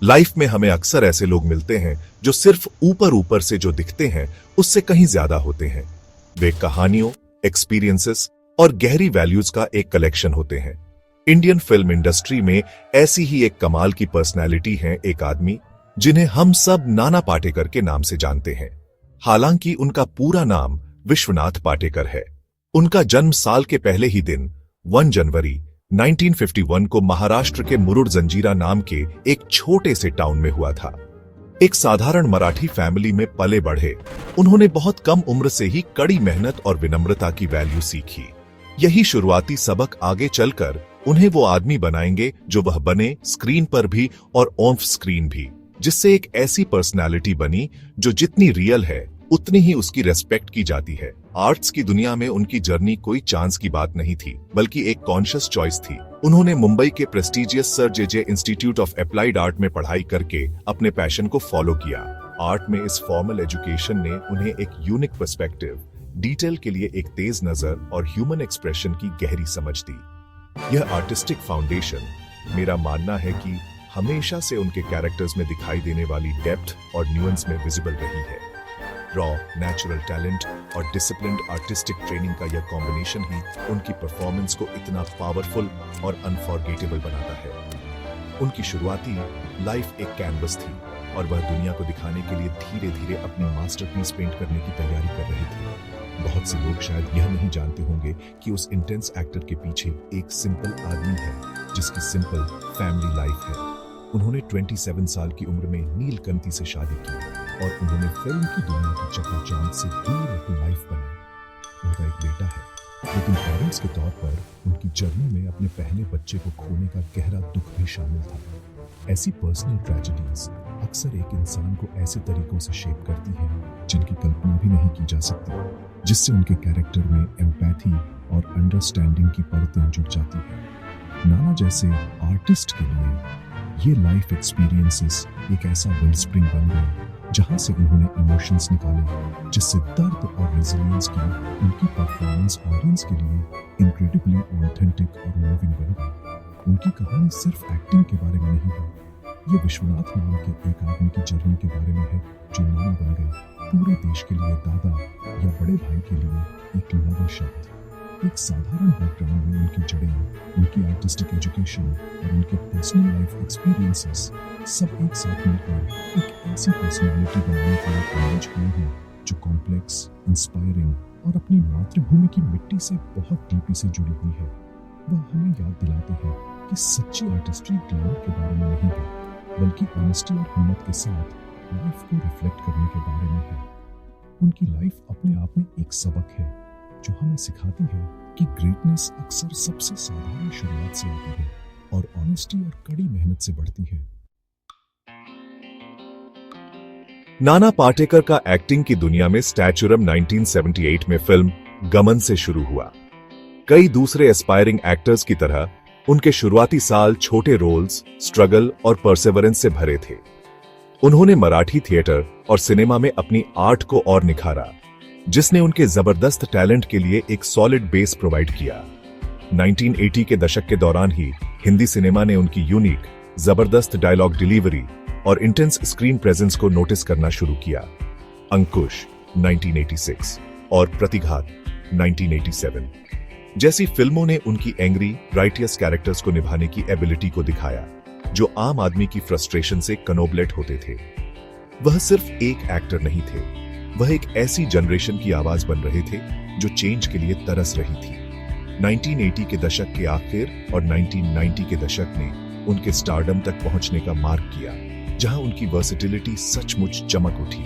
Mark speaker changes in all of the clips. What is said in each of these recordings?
Speaker 1: Life में हमें अक्सर ऐसे लोग मिलते हैं जो सिर्फ ऊपर ऊपर से जो दिखते हैं उससे कहीं ज्यादा होते हैं। वे कहानियों, एक्सपीरियंसेस और गहरी वैल्यूज का एक कलेक्शन होते हैं। इंडियन फिल्म इंडस्ट्री में ऐसी ही एक कमाल की पर्सनैलिटी है एक आदमी जिन्हें हम सब नाना पाटेकर के नाम से जानते हैं। हालांकि उनका पूरा नाम विश्वनाथ पाटेकर है। उनका जन्म साल के पहले ही दिन 1 जनवरी 1951 को महाराष्ट्र के मुरुड जंजीरा नाम के एक छोटे से टाउन में हुआ था। एक साधारण मराठी फैमिली में पले बढ़े उन्होंने बहुत कम उम्र से ही कड़ी मेहनत और विनम्रता की वैल्यू सीखी। यही शुरुआती सबक आगे चलकर उन्हें वो आदमी बनाएंगे जो वह बने, स्क्रीन पर भी और ऑफ स्क्रीन भी, जिससे एक ऐसी पर्सनालिटी बनी जो जितनी रियल है उतनी ही उसकी रेस्पेक्ट की जाती है। आर्ट्स की दुनिया में उनकी जर्नी कोई चांस की बात नहीं थी, बल्कि एक कॉन्शियस चॉइस थी। उन्होंने मुंबई के prestigious sir J institute of applied art में पढ़ाई करके अपने पैशन को फॉलो किया। आर्ट में इस फॉर्मल एजुकेशन ने उन्हें एक यूनिक पर्सपेक्टिव, डिटेल के लिए एक तेज नजर और ह्यूमन एक्सप्रेशन की गहरी समझ दी। यह आर्टिस्टिक फाउंडेशन, मेरा मानना है कि हमेशा से उनके कैरेक्टर्स में दिखाई देने वाली डेप्थ और न्यूएंस में विजिबल रही है। रॉ, नेचुरल टैलेंट और डिसिप्लिन्ड आर्टिस्टिक ट्रेनिंग का यह कॉम्बिनेशन ही उनकी परफॉर्मेंस को इतना पावरफुल और अनफॉरगेटेबल बनाता है। उनकी शुरुआती लाइफ एक कैनवस थी और वह दुनिया को दिखाने के लिए धीरे धीरे अपनी मास्टरपीस पेंट करने की तैयारी कर रहे थे। बहुत से लोग शायद यह नहीं जानते होंगे कि उस इंटेंस एक्टर के पीछे एक सिंपल आदमी है जिसकी सिंपल फैमिली लाइफ है। उन्होंने 27 साल की उम्र में नीलकंती से शादी की और उन्होंने फिल्म की दुनिया की चकाचौंध से दूर अपनी लाइफ बनाई। उनका एक बेटा है, लेकिन पेरेंट्स के तौर पर उनकी जर्नी में अपने पहले बच्चे को खोने का गहरा दुख भी शामिल था। ऐसी पर्सनल ट्रेजेडीज अक्सर एक इंसान को ऐसे तरीकों से शेप करती हैं जिनकी कल्पना भी नहीं की जा सकती, जिससे उनके कैरेक्टर में एम्पैथी और अंडरस्टैंडिंग की परतें जुड़ जाती हैं। नाना जैसे आर्टिस्ट के लिए ये लाइफ एक्सपीरियंसेस एक ऐसा वेलस्प्रिंग बन गए जहां से उन्होंने इमोशंस निकाले, जिससे दर्द और रेजिलियंस की उनकी परफॉर्मेंस ऑडियंस के लिए इनक्रेडिबली ऑथेंटिक और मूविंग बन गई। उनकी कहानी सिर्फ एक्टिंग के बारे में नहीं है, ये विश्वनाथ नाम के एक आदमी की जर्नी के बारे में है जो नाना बन गए। पूरे देश के लिए दादा या बड़े भाई के लिए एक नवा शब्द। एक साधारण बैकग्राउंड में उनकी जड़ें, उनकी आर्टिस्टिक एजुकेशन और उनके पर्सनल लाइफ एक्सपीरियंसेस सब एक साथ मिलकर एक ऐसी पर्सनालिटी बनाने के लिए कन्वर्ज हुए हैं जो कॉम्प्लेक्स, इंस्पायरिंग और अपनी मातृभूमि की मिट्टी से बहुत डीपली से जुड़ी हुई है। वह हमें याद दिलाते हैं कि सच्ची आर्टिस्ट्री ग्लैमर के बारे में नहीं है, बल्कि ऑनेस्टी और हिम्मत के साथ लाइफ को रिफ्लेक्ट करने के बारे में है। उनकी लाइफ अपने आप में एक सबक है जो हमें सिखाती है कि ग्रेटनेस अक्सर सबसे साधारण शुरुआत से आती है और ऑनेस्टी और कड़ी मेहनत से बढ़ती है। नाना पाटेकर का एक्टिंग की दुनिया में स्टैचुरम 1978 में फिल्म गमन से शुरू हुआ। कई दूसरे एस्पायरिंग एक्टर्स की तरह उनके शुरुआती साल छोटे रोल्स, स्ट्रगल और परसेवरेंस से भरे थे। उन्होंने मराठी थिएटर और सिनेमा में अपनी आर्ट को और निखारा, जिसने उनके जबरदस्त टैलेंट के लिए एक सॉलिड बेस प्रोवाइड किया। 1980 के दशक के दौरान ही हिंदी सिनेमा ने उनकी यूनिक, जबरदस्त डायलॉग डिलीवरी और इंटेंस स्क्रीन प्रेजेंस को नोटिस करना शुरू किया। अंकुश 1986 और प्रतिघात 1987 जैसी फिल्मों ने उनकी एंग्री, राइटियस कैरेक्टर्स को निभाने की एबिलिटी को दिखाया, जो आम आदमी की फ्रस्ट्रेशन से कनोबलेट होते थे। वह सिर्फ एक एक्टर नहीं थे, वह एक ऐसी जनरेशन की आवाज बन रहे थे जो चेंज के लिए तरस रही थी। 1980 के दशक के आखिर और 1990 के दशक ने उनके स्टारडम तक पहुंचने का मार्ग किया, जहां उनकी वर्सेटिलिटी सचमुच चमक उठी।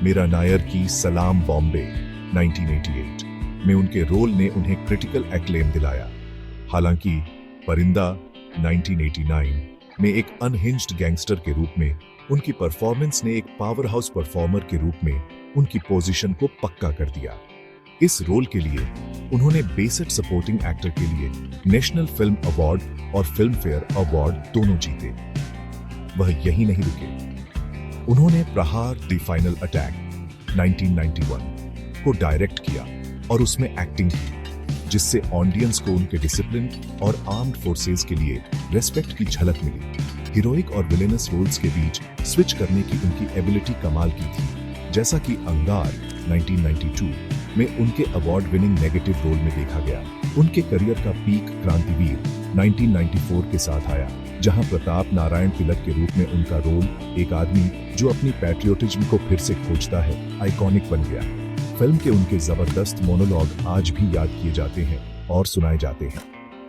Speaker 1: मीरा नायर की सलाम बॉम्बे 1988 में उनके रोल ने उन्हें क्रिटिकल एक्लेम दिलाया। हालांकि परिंदा 1989 में एक अनहिंज्ड गैंगस्टर के रूप में उनकी परफॉर्मेंस ने एक पावर हाउस परफॉर्मर के रूप में उनकी पोजीशन को पक्का कर दिया। इस रोल के लिए उन्होंने बेस्ट सपोर्टिंग एक्टर के लिए नेशनल फिल्म अवार्ड और फिल्म फेयर अवार्ड दोनों जीते। वह यही नहीं रुके, उन्होंने प्रहार द फाइनल अटैक 1991 को डायरेक्ट किया और उसमें एक्टिंग की, जिससे ऑडियंस को उनके डिसिप्लिन और आर्म्ड फोर्सेस के लिए रेस्पेक्ट की झलक मिली। हीरोइक और विलेनस रोल्स के बीच स्विच करने की उनकी एबिलिटी कमाल की थी, जैसा कि अंगार 1992 में उनके अवार्ड विनिंग नेगेटिव रोल में देखा गया। उनके करियर का पीक क्रांतिवीर 1994 के साथ आया, जहां प्रताप नारायण तिलक के रूप में उनका रोल, एक आदमी जो अपनी पैट्रियोटिज्म को फिर से खोजता है, आइकॉनिक बन गया। फिल्म के उनके जबरदस्त मोनोलॉग आज भी याद किए जाते हैं और सुनाए जाते हैं।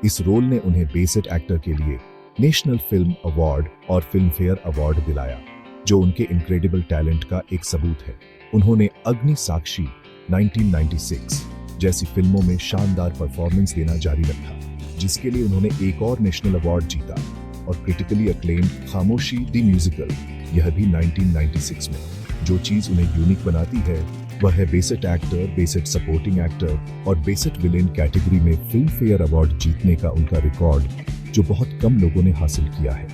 Speaker 1: इस रोल ने उन्हें बेस्ट एक्टर के लिए नेशनल फिल्म अवार्ड और फिल्म फेयर अवार्ड दिलाया, जो उनके इनक्रेडिबल टैलेंट का एक सबूत है। उन्होंने अग्नि साक्षी 1996 जैसी फिल्मों में शानदार परफॉर्मेंस देना जारी रखा, जिसके लिए उन्होंने एक और नेशनल अवार्ड जीता, और क्रिटिकली अक्लेम्ड खामोशी द म्यूजिकल, यह भी 1996 में। जो चीज उन्हें यूनिक बनाती है वह है best actor, best supporting actor और बेस्ट विलेन कैटेगरी में फिल्म फेयर अवार्ड जीतने का उनका रिकॉर्ड, जो बहुत कम लोगों ने हासिल किया है।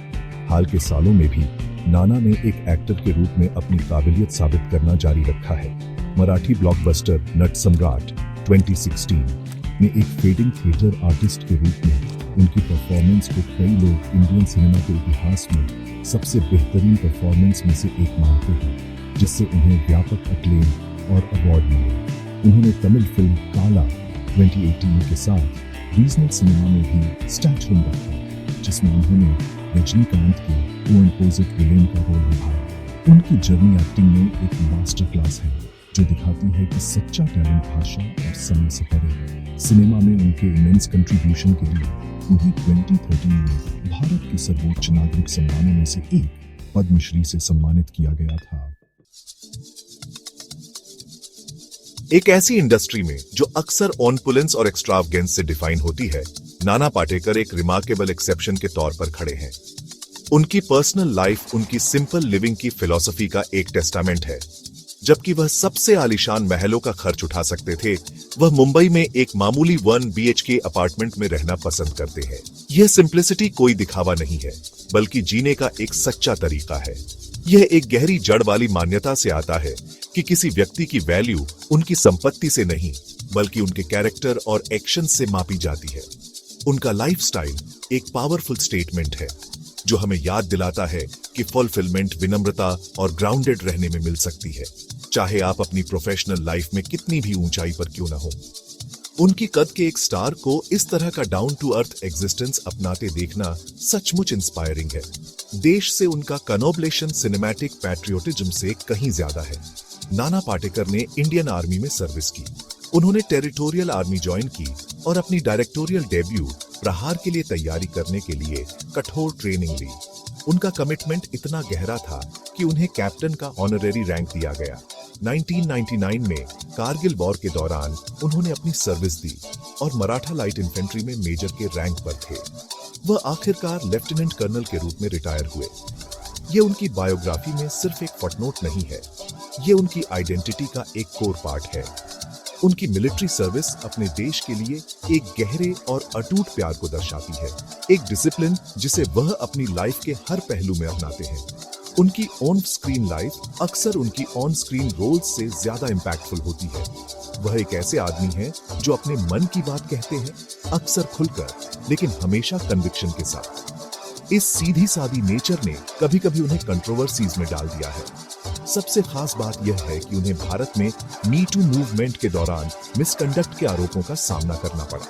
Speaker 1: हाल के सालों में भी नाना ने एक एक्टर के रूप में अपनी काबिलियत साबित करना जारी रखा है। मराठी ब्लॉकबस्टर नट सम्राट 2016 में एक फेडिंग थिएटर आर्टिस्ट के रूप में उनकी परफॉर्मेंस को कई लोग इंडियन सिनेमा के इतिहास में सबसे बेहतरीन परफॉर्मेंस में से एक मानते हैं, जिससे उन्हें व्यापक अक्लेम और अवार्ड मिले। उन्होंने तमिल फिल्म काला 2018 के साथ रीजनल सिनेमा में भी स्टैच रूम रखा, जिसमें उन्होंने रजनीकांत के को-अपोजिट विलेन का रोल निभाया। उनकी जर्नी एक्टिंग में एक मास्टर क्लास है, जो दिखाती है कि सच्चा टैलेंट भाषा और समय से परे है। सिनेमा में उनके इमेंस कंट्रीब्यूशन के लिए उन्हें 2013 में भारत के सर्वोच्च नागरिक सम्मानों में से एक पद्मश्री से सम्मानित किया गया था। एक ऐसी इंडस्ट्री में जो अक्सर ऑनपुलेंस और एक्स्ट्रावगेंस से डिफाइन होती है, नाना पाटेकर एक रिमार्केबल एक्सेप्शन के तौर पर खड़े हैं। उनकी पर्सनल लाइफ उनकी सिंपल लिविंग की फिलॉसफी का एक टेस्टामेंट है। जबकि वह सबसे आलीशान महलों का खर्च उठा सकते थे, वह मुंबई में एक मामूली 1 BHK अपार्टमेंट में रहना पसंद करते हैं। यह सिंप्लिसिटी कोई दिखावा नहीं है, बल्कि जीने का एक सच्चा तरीका है। यह एक गहरी जड़ वाली मान्यता से आता है कि किसी व्यक्ति की वैल्यू उनकी संपत्ति से नहीं, बल्कि उनके कैरेक्टर और एक्शन से मापी जाती है। उनका लाइफस्टाइल एक पावरफुल स्टेटमेंट है, जो हमें याद दिलाता है कि फुलफिलमेंट विनम्रता और ग्राउंडेड रहने में मिल सकती है, चाहे आप अपनी प्रोफेशनल लाइफ में कितनी भी ऊंचाई पर क्यों न हो। उनकी कद के एक स्टार को इस तरह का डाउन टू अर्थ एग्जिस्टेंस अपनाते देखना सचमुच इंस्पायरिंग है। देश से उनका कनोबलेशन सिनेमैटिक पैट्रियोटिज्म से कहीं ज्यादा है। नाना पाटेकर ने इंडियन आर्मी में सर्विस की। उन्होंने टेरिटोरियल आर्मी ज्वाइन की और अपनी डायरेक्टोरियल डेब्यू प्रहार के लिए तैयारी करने के लिए कठोर ट्रेनिंग ली। उनका कमिटमेंट इतना गहरा था कि उन्हें कैप्टन का ऑनरेरी रैंक दिया गया। 1999 में कारगिल वॉर के दौरान उन्होंने अपनी सर्विस दी और मराठा लाइट इन्फेंट्री में मेजर के रैंक पर थे। वह आखिरकार लेफ्टिनेंट कर्नल के रूप में रिटायर हुए। ये उनकी बायोग्राफी में सिर्फ एक फुटनोट नहीं है, ये उनकी आइडेंटिटी का एक कोर पार्ट है। उनकी मिलिट्री सर्विस अपने देश के लिए एक गहरे और अटूट प्यार को दर्शाती है, एक डिसिप्लिन जिसे वह अपनी लाइफ के हर पहलू में अपनाते हैं। उनकी ऑन स्क्रीन लाइफ अक्सर उनकी ऑन स्क्रीन रोल्स से ज्यादा इम्पैक्टफुल होती है। वह एक ऐसे आदमी हैं जो अपने मन की बात कहते हैं, अक्सर खुलकर, लेकिन हमेशा कन्विक्शन के साथ। इस सीधी सादी नेचर ने कभी कभी उन्हें कंट्रोवर्सीज में डाल दिया है। सबसे खास बात यह है कि उन्हें भारत में मी टू मूवमेंट के दौरान मिसकंडक्ट के आरोपों का सामना करना पड़ा।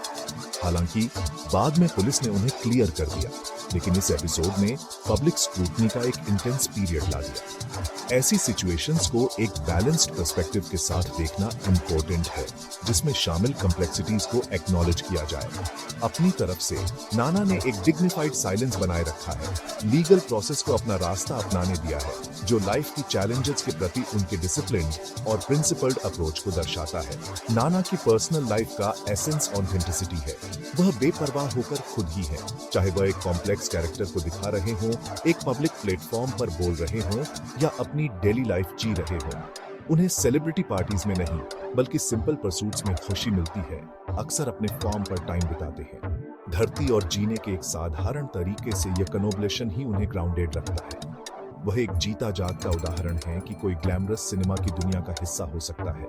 Speaker 1: हालांकि बाद में पुलिस ने उन्हें क्लियर कर दिया, लेकिन इस एपिसोड ने पब्लिक स्क्रूटनी का एक इंटेंस पीरियड ला दिया। ऐसी सिचुएशंस को एक बैलेंस्ड पर्सपेक्टिव के साथ देखना इम्पोर्टेंट है, जिसमें शामिल कॉम्प्लेक्सिटीज को एक्नॉलेज किया जाए। अपनी तरफ से नाना ने एक डिग्निफाइड साइलेंस बनाए रखा है, लीगल प्रोसेस को अपना रास्ता अपनाने दिया है, जो लाइफ की चैलेंजेस के प्रति उनके डिसिप्लिन और प्रिंसिपल्ड अप्रोच को दर्शाता है। नाना की पर्सनल लाइफ का एसेंस ऑथेंटिसिटी है। वह बेपरवाह होकर खुद ही है, चाहे वह एक कॉम्प्लेक्स कैरेक्टर को दिखा रहे हों, एक पब्लिक प्लेटफॉर्म पर बोल रहे हों या अपनी डेली लाइफ जी रहे हों। उन्हें सेलिब्रिटी पार्टीज में नहीं, बल्कि सिंपल परसूट्स में खुशी मिलती है। अक्सर अपने फॉर्म पर टाइम बिताते हैं। धरती और जीने के एक साधारण तरीके से यह कनोबलेशन ही उन्हें ग्राउंडेड रखता है। वह एक जीता जागता उदाहरण है कि कोई ग्लैमरस सिनेमा की दुनिया का हिस्सा हो सकता है,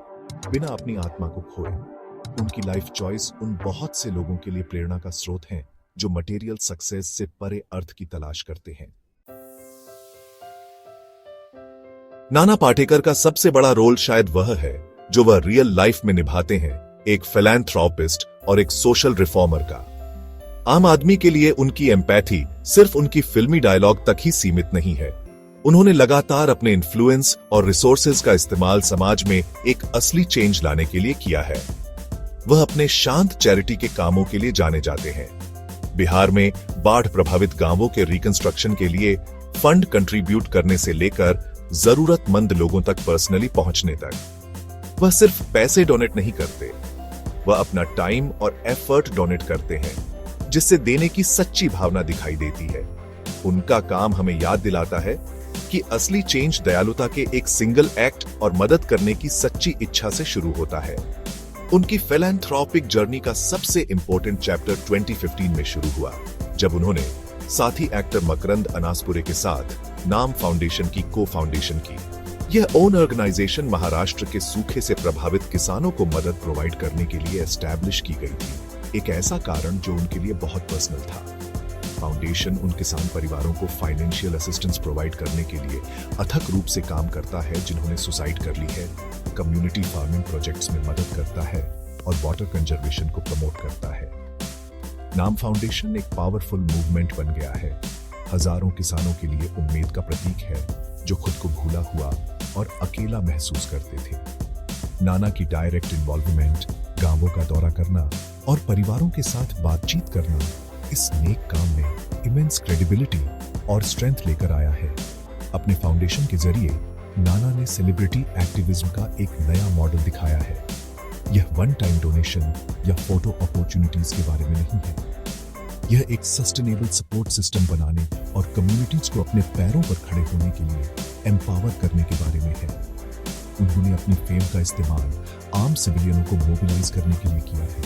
Speaker 1: बिना अपनी आत्मा को खोए। उनकी लाइफ चॉइस उन बहुत से लोगों के लिए प्रेरणा का स्रोत है, जो मटेरियल सक्सेस से परे अर्थ की तलाश करते हैं। नाना पाटेकर का सबसे बड़ा रोल शायद वह है जो वह रियल लाइफ में निभाते हैं, एक फिलैंथ्रोपिस्ट और एक सोशल रिफॉर्मर का। आम आदमी के लिए उनकी एम्पैथी सिर्फ उनकी फिल्मी डायलॉग तक ही सीमित नहीं है। उन्होंने लगातार अपने इन्फ्लुएंस और रिसोर्सेज का इस्तेमाल समाज में एक असली चेंज लाने के लिए किया है। वह अपने शांत चैरिटी के कामों के लिए जाने जाते हैं। बिहार में बाढ़ प्रभावित गांवों के रिकंस्ट्रक्शन के लिए फंड कंट्रीब्यूट करने से लेकर जरूरतमंद लोगों तक पर्सनली पहुंचने तक, वह सिर्फ पैसे डोनेट नहीं करते, वह अपना टाइम और एफर्ट डोनेट करते हैं, जिससे देने की सच्ची भावना दिखाई देती है। उनका काम हमें याद दिलाता है कि असली चेंज दयालुता के एक सिंगल एक्ट और मदद करने की सच्ची इच्छा से शुरू होता है। उनकी फिलैंथ्रोपिक जर्नी का सबसे इंपॉर्टेंट चैप्टर 2015 में शुरू हुआ, जब उन्होंने साथी एक्टर मकरंद अनासपुरे के साथ नाम फाउंडेशन की को फाउंडेशन की। यह ओन ऑर्गेनाइजेशन महाराष्ट्र के सूखे से प्रभावित किसानों को मदद प्रोवाइड करने के लिए एस्टैब्लिश की गई थी, एक ऐसा कारण जो उनके लिए बहुत पर्सनल था। फाउंडेशन उन किसान परिवारों को फाइनेंशियल असिस्टेंस प्रोवाइड करने के लिए अथक रूप से काम करता है जिन्होंने सुसाइड कर ली है, कम्युनिटी फार्मिंग प्रोजेक्ट्स में मदद करता है और वाटर कंजर्वेशन को प्रमोट करता है। नाम फाउंडेशन एक पावरफुल मूवमेंट बन गया है। हजारों किसानों के लिए उम्मीद का प्रतीक है जो खुद को भूला हुआ और अकेला महसूस करते थे। नाना की डायरेक्ट इन्वॉल्वमेंट, गांवों का दौरा करना और परिवारों के साथ बातचीत करना इस नेक काम में इमेंस क्रेडिबिलिटी और स्ट्रेंथ लेकर आया है। अपने फाउंडेशन के जरिए नाना ने सेलिब्रिटी एक्टिविज्म का एक नया मॉडल दिखाया है। यह वन टाइम डोनेशन या फोटो अपॉर्चुनिटीज के बारे में नहीं है। यह एक सस्टेनेबल सपोर्ट सिस्टम बनाने और कम्युनिटीज को अपने पैरों पर खड़े होने के लिए एम्पावर करने के बारे में है। उन्होंने अपनी फेम का इस्तेमाल आम सिविलियनों को मोबिलाइज करने के लिए किया है।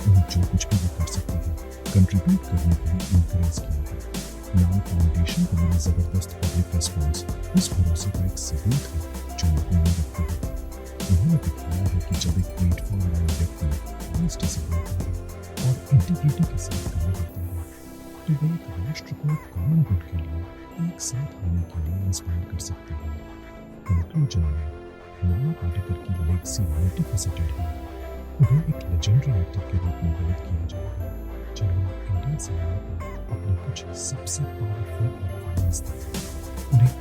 Speaker 1: उन्हें जो कुछ भी वो कर सकते हैं कंट्रीब्यूट करने के लिए इंकरेज किया है। नाम फाउंडेशन का मेरा जबरदस्त पब्लिक रेस्पॉन्स उस भरोसे का एक सबूत है जो लोगों में रखते हैं। उन्होंने दिखाया है कि जब एक प्लेटफॉर्म वाला व्यक्ति ऑनेस्टी से बोलता है और इंटीग्रिटी के साथ काम करता है, तो वे एक राष्ट्र को कॉमन गुड के लिए एक साथ आने के लिए इंस्पायर कर सकते हैं। कंक्लूजन में नाना पाटेकर की लेगेसी मल्टीफेसेटेड है। उन्हें एक लेजेंडरी एक्टर के रूप में वर्णित किया जाएगा जिन्होंने इंडियन सिनेमा को अपने कुछ सबसे पावरफुल परफॉर्मेंस दी। उन्हें